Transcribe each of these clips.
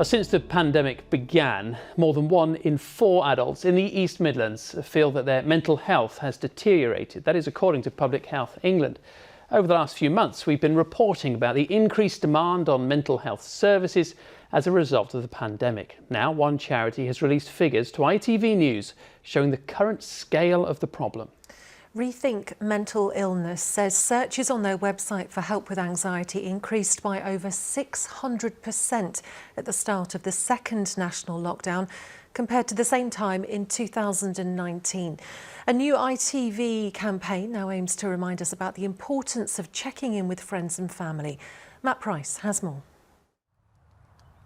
Since the pandemic began, more than 1 in 4 adults in the East Midlands feel that their mental health has deteriorated. That is according to Public Health England. Over the last few months, we've been reporting about the increased demand on mental health services as a result of the pandemic. Now, one charity has released figures to ITV News showing the current scale of the problem. Rethink Mental Illness says searches on their website for help with anxiety increased by over 600% at the start of the second national lockdown compared to the same time in 2019. A new ITV campaign now aims to remind us about the importance of checking in with friends and family. Matt Price has more.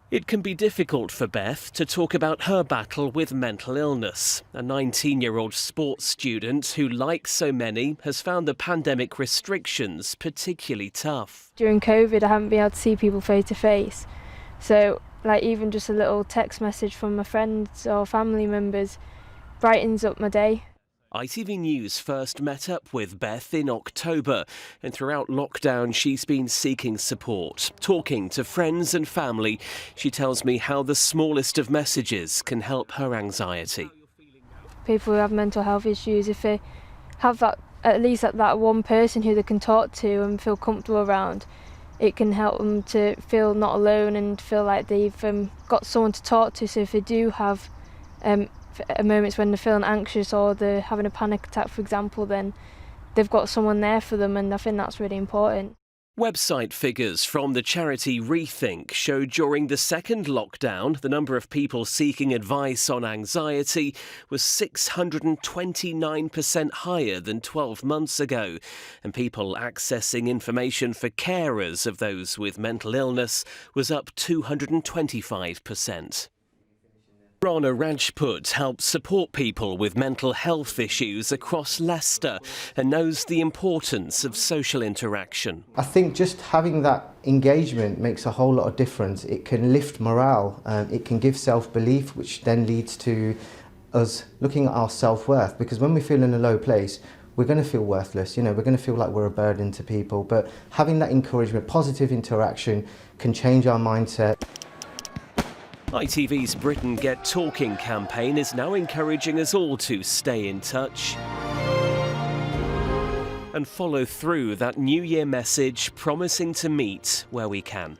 It can be difficult for Beth to talk about her battle with mental illness. A 19-year-old sports student who, like so many, has found the pandemic restrictions particularly tough. During COVID, I haven't been able to see people face to face. So, even just a little text message from my friends or family members brightens up my day. ITV News first met up with Beth in October, and throughout lockdown she's been seeking support, talking to friends and family. She tells me how the smallest of messages can help her anxiety. People who have mental health issues, if they have that, at least that one person who they can talk to and feel comfortable around, it can help them to feel not alone and feel like they've got someone to talk to. So if they do have moments when they're feeling anxious or they're having a panic attack, for example, then they've got someone there for them, and I think that's really important. Website figures from the charity Rethink show during the second lockdown, the number of people seeking advice on anxiety was 629% higher than 12 months ago, and people accessing information for carers of those with mental illness was up 225%. Rana Rajput helps support people with mental health issues across Leicester and knows the importance of social interaction. I think just having that engagement makes a whole lot of difference. It can lift morale, it can give self-belief, which then leads to us looking at our self-worth, because when we feel in a low place, we're going to feel worthless, we're going to feel like we're a burden to people. But having that encouragement, positive interaction can change our mindset. ITV's Britain Get Talking campaign is now encouraging us all to stay in touch and follow through that New Year message, promising to meet where we can.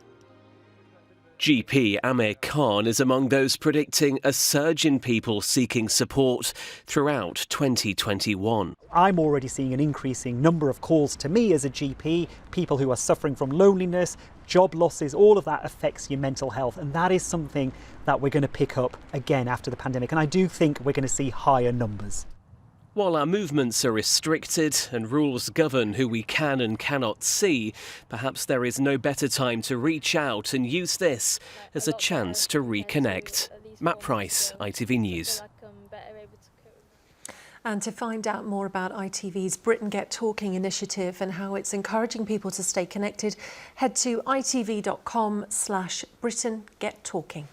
GP Amir Khan is among those predicting a surge in people seeking support throughout 2021. I'm already seeing an increasing number of calls to me as a GP, people who are suffering from loneliness, job losses. All of that affects your mental health, and that is something that we're going to pick up again after the pandemic, and I do think we're going to see higher numbers. While our movements are restricted and rules govern who we can and cannot see, perhaps there is no better time to reach out and use this as a chance to reconnect. Matt Price, ITV News. And to find out more about ITV's Britain Get Talking initiative and how it's encouraging people to stay connected, head to itv.com/Britain Get Talking.